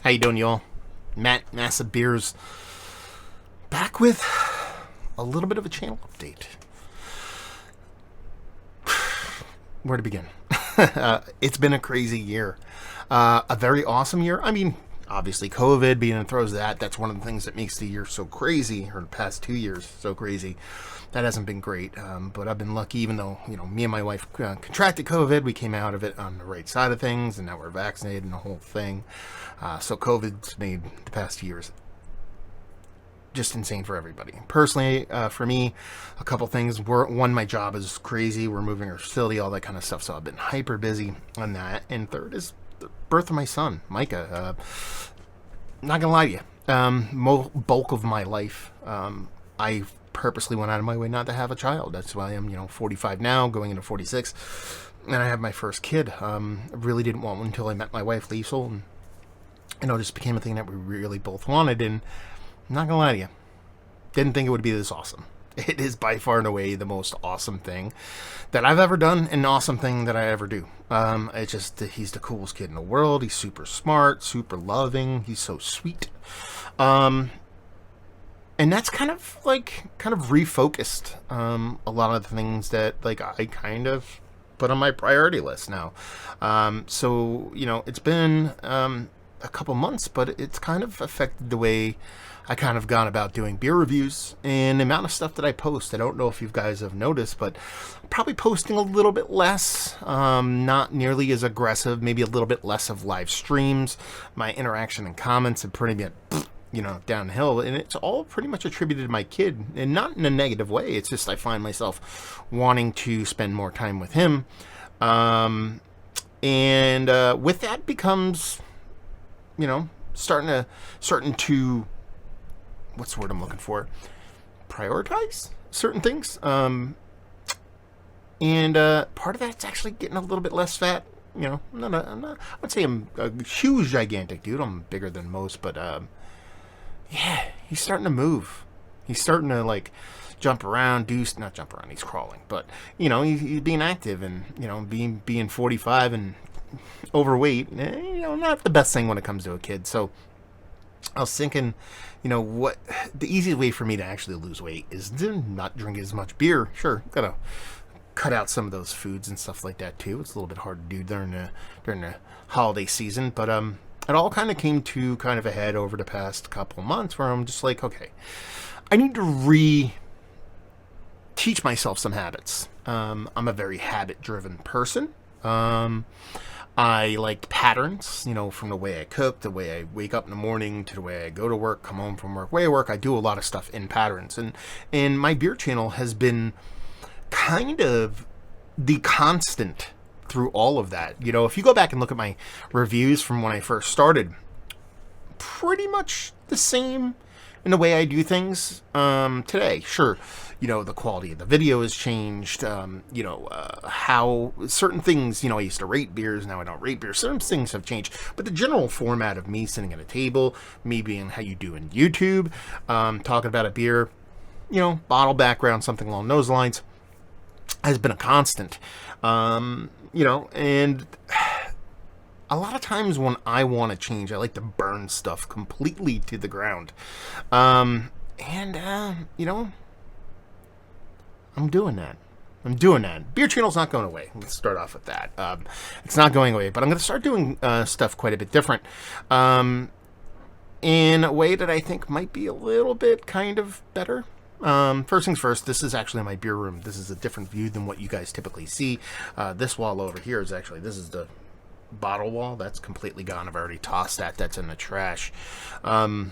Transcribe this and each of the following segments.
How you doing, y'all? Matt, Massive Beers, back with a little bit of a channel update. Where to begin? It's been a crazy year. A very awesome year. I mean, obviously COVID being in the throes of that's one of the things that makes the year so crazy, or the past 2 years so crazy. That hasn't been great, but I've been lucky. Even though me and my wife contracted COVID, we came out of it on the right side of things, and now we're vaccinated and the whole thing. So COVID's made the past years just insane for everybody. Personally, for me, a couple things. One, my job is crazy. We're moving our facility, all that kind of stuff. So I've been hyper busy on that. And third is the birth of my son, Micah. Not gonna lie to you, bulk of my life, I purposely went out of my way not to have a child. That's why I'm 45 now, going into 46, and I have my first kid. Really didn't want one until I met my wife, Liesel, and it just became a thing that we really both wanted. And I'm not gonna lie to you, didn't think it would be this awesome. It is by far and away the most awesome thing that I've ever done, and an awesome thing that I ever do. It's just he's the coolest kid in the world. He's super smart, super loving. He's so sweet. And that's kind of refocused a lot of the things that I kind of put on my priority list now. So it's been a couple months, but it's kind of affected the way I kind of gone about doing beer reviews and the amount of stuff that I post. I don't know if you guys have noticed, but I'm probably posting a little bit less, not nearly as aggressive, maybe a little bit less of live streams. My interaction and comments have pretty been downhill, and it's all pretty much attributed to my kid, and not in a negative way. It's just I find myself wanting to spend more time with him, and with that becomes starting to what's the word I'm looking for, prioritize certain things, and part of that's actually getting a little bit less fat. I'm not I would say I'm a huge gigantic dude. I'm bigger than most, but yeah, he's starting to move. He's starting to jump around, not jump around, he's crawling, but he's being active, and being 45 and overweight, not the best thing when it comes to a kid. So I was thinking, what the easiest way for me to actually lose weight is to not drink as much beer. Sure, gotta cut out some of those foods and stuff like that too. It's a little bit hard to do during the holiday season, but it all kind of came to kind of a head over the past couple months where I'm just okay, I need to teach myself some habits. I'm a very habit-driven person. I like patterns, from the way I cook, the way I wake up in the morning, to the way I go to work, come home from work, way I work. I do a lot of stuff in patterns. And my beer channel has been kind of the constant through all of that. If you go back and look at my reviews from when I first started, pretty much the same in the way I do things today. Sure, the quality of the video has changed. How certain things, I used to rate beers, now I don't rate beers. Certain things have changed, but the general format of me sitting at a table, me being how you do in YouTube, talking about a beer, bottle background, something along those lines, has been a constant. And a lot of times when I want to change, I like to burn stuff completely to the ground. I'm doing that. Beer channel's not going away. Let's start off with that. It's not going away, but I'm going to start doing stuff quite a bit different. In a way that I think might be a little bit kind of better. First things first, this is actually my beer room. This is a different view than what you guys typically see. This wall over here this is the bottle wall. That's completely gone. I've already tossed that. That's in the trash. So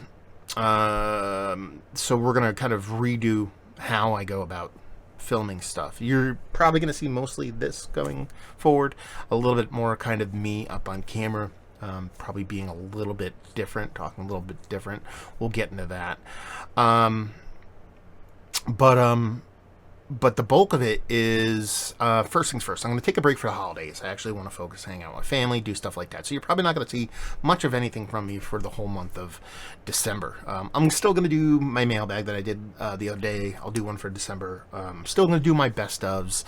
we're going to kind of redo how I go about filming stuff. You're probably going to see mostly this going forward. A little bit more kind of me up on camera. Probably being a little bit different, talking a little bit different. We'll get into that. But but the bulk of it is first things first. I'm going to take a break for the holidays. I actually want to focus, hang out with my family, do stuff like that. So you're probably not going to see much of anything from me for the whole month of December. I'm still going to do my mailbag that I did the other day. I'll do one for December. Still going to do my best ofs.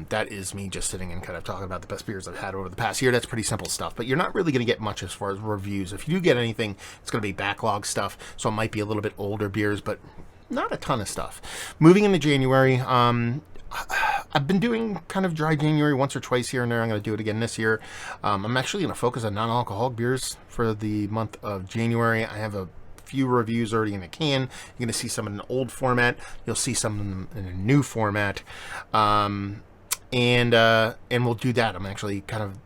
That is me just sitting and kind of talking about the best beers I've had over the past year. That's pretty simple stuff. But you're not really going to get much as far as reviews. If you do get anything, it's going to be backlog stuff. So it might be a little bit older beers, but not a ton of stuff. Moving into January, I've been doing kind of dry January once or twice here and there. I'm going to do it again this year. I'm actually going to focus on non-alcoholic beers for the month of January. I have a few reviews already in a can. You're going to see some in an old format. You'll see some in a new format. And we'll do that. I'm actually kind of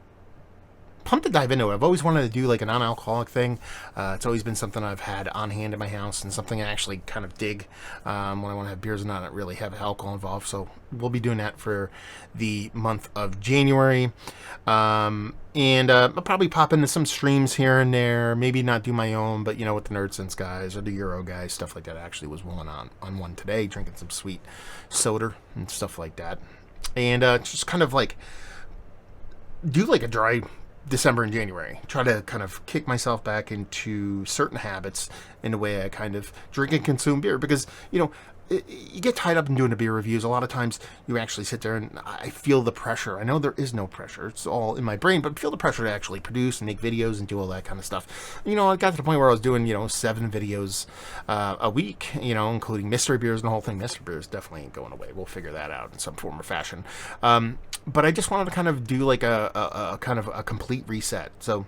pumped to dive into it. I've always wanted to do like a non-alcoholic thing. It's always been something I've had on hand in my house and something I actually kind of dig when I want to have beers and not really have alcohol involved. So we'll be doing that for the month of January. I'll probably pop into some streams here and there. Maybe not do my own, but with the Nerd Sense guys or the Euro guys, stuff like that. I actually was willing on one today, drinking some sweet soda and stuff like that. And just kind of like do like a dry December and January. Try to kind of kick myself back into certain habits in the way I kind of drink and consume beer, because you get tied up in doing the beer reviews. A lot of times you actually sit there and I feel the pressure. I know there is no pressure. It's all in my brain, but I feel the pressure to actually produce and make videos and do all that kind of stuff. I got to the point where I was doing, 7 videos a week, including mystery beers and the whole thing. Mystery beers definitely ain't going away. We'll figure that out in some form or fashion. But I just wanted to kind of do like a kind of a complete reset. So,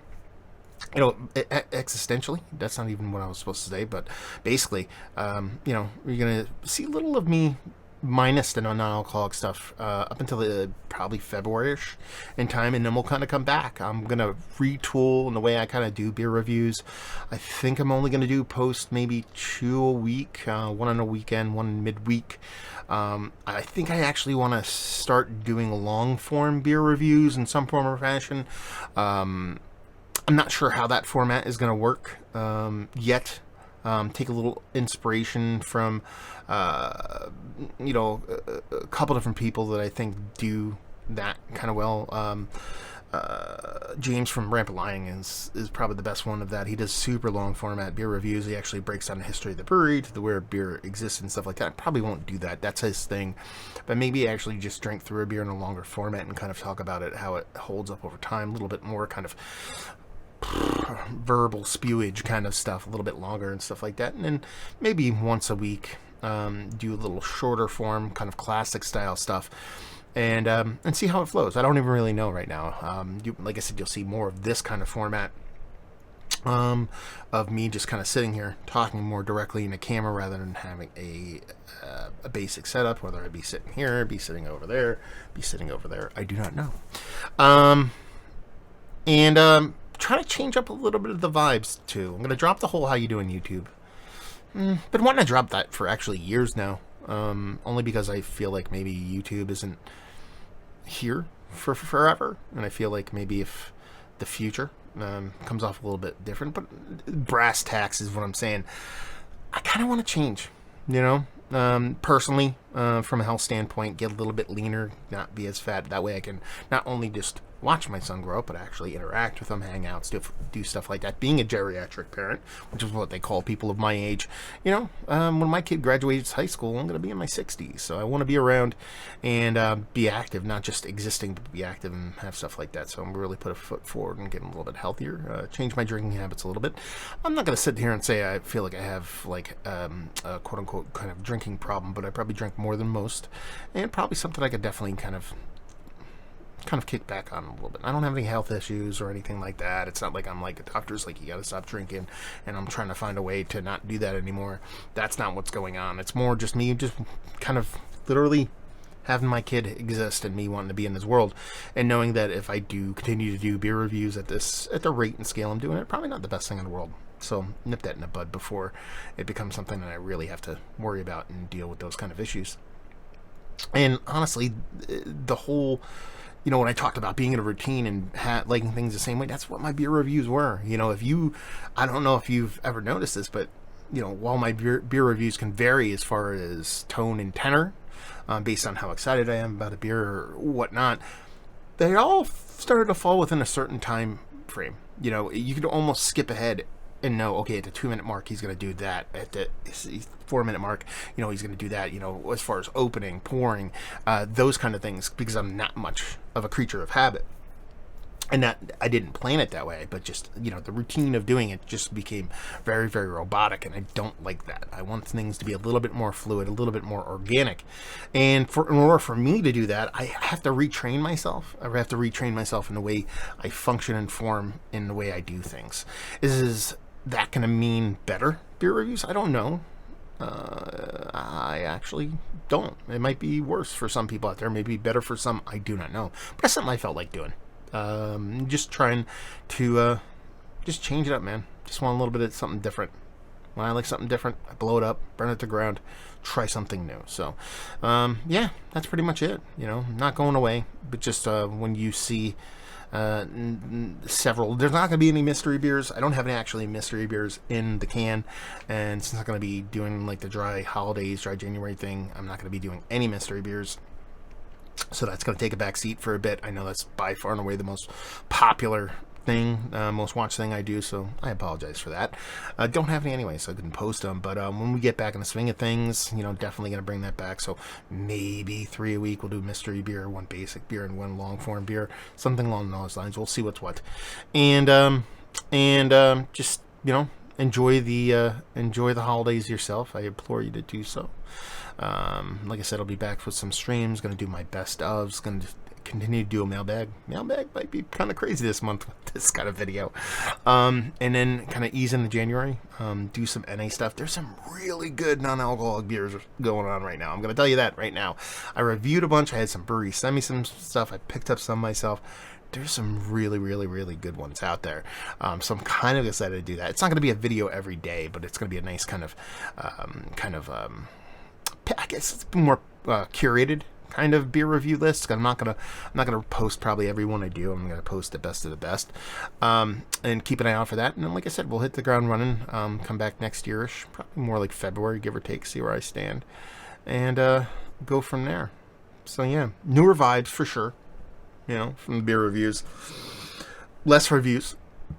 existentially, that's not even what I was supposed to say, but basically, you're going to see a little of me minus the non-alcoholic stuff up until probably February-ish in time, and then we'll kind of come back. I'm going to retool in the way I kind of do beer reviews. I think I'm only going to do post maybe 2 a week, one on a weekend, one midweek. I think I actually want to start doing long-form beer reviews in some form or fashion. I'm not sure how that format is going to work yet. Take a little inspiration from, a couple different people that I think do that kind of well. James from Rampant Lying is probably the best one of that. He does super long format beer reviews. He actually breaks down the history of the brewery to where beer exists and stuff like that. I probably won't do that. That's his thing. But maybe actually just drink through a beer in a longer format and kind of talk about it, how it holds up over time. A little bit more kind of verbal spewage kind of stuff, a little bit longer and stuff like that. And then maybe once a week do a little shorter form, kind of classic style stuff. And see how it flows. I don't even really know right now. Like I said, you'll see more of this kind of format of me just kind of sitting here talking more directly in the camera rather than having a basic setup, whether I be sitting here, be sitting over there, be sitting over there. I do not know. Try to change up a little bit of the vibes too. I'm going to drop the whole How You Doing YouTube. Been wanting to drop that for actually years now. Only because I feel like maybe YouTube isn't here for forever, and I feel like maybe if the future comes off a little bit different, but brass tacks is what I'm saying. I kind of want to change, personally, from a health standpoint, get a little bit leaner, not be as fat. That way I can not only just watch my son grow up, but actually interact with him, hang out, do stuff like that. Being a geriatric parent, which is what they call people of my age, when my kid graduates high school, I'm going to be in my 60s, so I want to be around and be active, not just existing, but be active and have stuff like that. So I'm going to really put a foot forward and get a little bit healthier, change my drinking habits a little bit. I'm not going to sit here and say I feel like I have like a quote-unquote kind of drinking problem, but I probably drink more than most, and probably something I could definitely kind of kick back on a little bit. I don't have any health issues or anything like that. It's not like I'm like a doctor's like, you gotta stop drinking, and I'm trying to find a way to not do that anymore. That's not what's going on. It's more just me just kind of literally having my kid exist and me wanting to be in this world, and knowing that if I do continue to do beer reviews at the rate and scale I'm doing it, probably not the best thing in the world. So nip that in the bud before it becomes something that I really have to worry about and deal with those kind of issues. And honestly, the whole, when I talked about being in a routine and liking things the same way, that's what my beer reviews were. I don't know if you've ever noticed this, but, while my beer reviews can vary as far as tone and tenor, based on how excited I am about a beer or whatnot, they all started to fall within a certain time frame. You know, you could almost skip ahead and know, okay, at the 2 minute mark, he's going to do that. At the 4 minute mark, you know, he's going to do that, you know, as far as opening, pouring, those kind of things, because I'm not much of a creature of habit. And that I didn't plan it that way, but just, you know, the routine of doing it just became very, very robotic, and I don't like that. I want things to be a little bit more fluid, a little bit more organic. And in order for me to do that, I have to retrain myself. I have to retrain myself in the way I function and form, in the way I do things. Is that going to mean better beer reviews? I don't know. I actually don't. It might be worse for some people out there, maybe better for some. I do not know. But that's something I felt like doing. Just trying to just change it up, man. Just want a little bit of something different. When I like something different, I blow it up, burn it to ground, try something new. So, yeah, that's pretty much it. You know, not going away, but just when you see several, there's not going to be any mystery beers. I don't have any actually mystery beers in the can, and since I'm not going to be doing like the dry holidays, dry January thing, I'm not going to be doing any mystery beers. So that's going to take a back seat for a bit. I know that's by far and away the most popular thing, most watched thing I do, so I apologize for that. Don't have any anyway, so I couldn't post them. But when we get back in the swing of things, you know, definitely going to bring that back. So maybe 3 a week. We'll do mystery beer, 1 basic beer, and 1 long form beer, something along those lines. We'll see what's what, and just, you know, enjoy the holidays yourself. I implore you to do so. Like I said, I'll be back with some streams. Going to do my best ofs. Going to continue to do a mailbag. Mailbag might be kind of crazy this month with this kind of video. And then kind of ease into January. Do some NA stuff. There's some really good non-alcoholic beers going on right now. I'm going to tell you that right now. I reviewed a bunch. I had some breweries send me some stuff. I picked up some myself. There's some really, really, really good ones out there. So I'm kind of excited to do that. It's not going to be a video every day, but it's going to be a nice kind of I guess it's more curated kind of beer review list. I'm not gonna post probably every one I do. I'm gonna post the best of the best, and keep an eye out for that. And then, like I said, we'll hit the ground running. Come back next yearish, probably more like February, give or take. See where I stand, and go from there. So yeah, newer vibes for sure. You know, from the beer reviews, less reviews,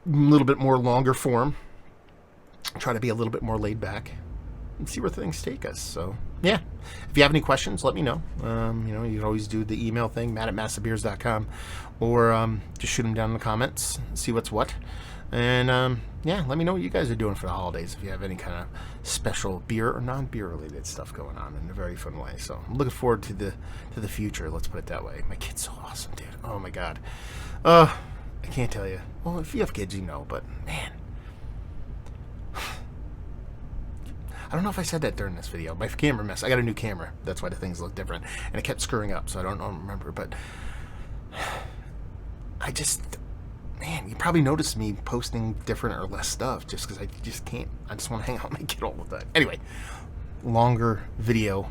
a little bit more longer form. Try to be a little bit more laid back and see where things take us. So yeah, if you have any questions, let me know. You know, you can always do the email thing, matt@massivebeers.com, or just shoot them down in the comments, see what's what. And yeah, let me know what you guys are doing for the holidays, if you have any kind of special beer or non-beer related stuff going on in a very fun way. So I'm looking forward to the future, let's put it that way. My kid's so awesome, dude. Oh my god. I can't tell you. Well, if you have kids, you know, but man, I don't know if I said that during this video. My camera messed. I got a new camera. That's why the things look different. And it kept screwing up, so I don't remember. But I just, man, you probably noticed me posting different or less stuff just because I just can't. I just want to hang out with my kid all the time. Anyway, longer video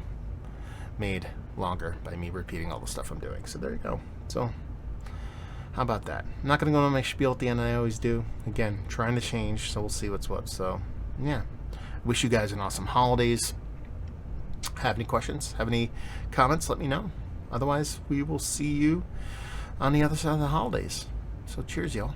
made longer by me repeating all the stuff I'm doing. So there you go. So how about that? I'm not going to go on my spiel at the end. I always do. Again, trying to change, so we'll see what's what. So yeah. Wish you guys an awesome holidays. Have any questions? Have any comments? Let me know. Otherwise, we will see you on the other side of the holidays. So cheers, y'all.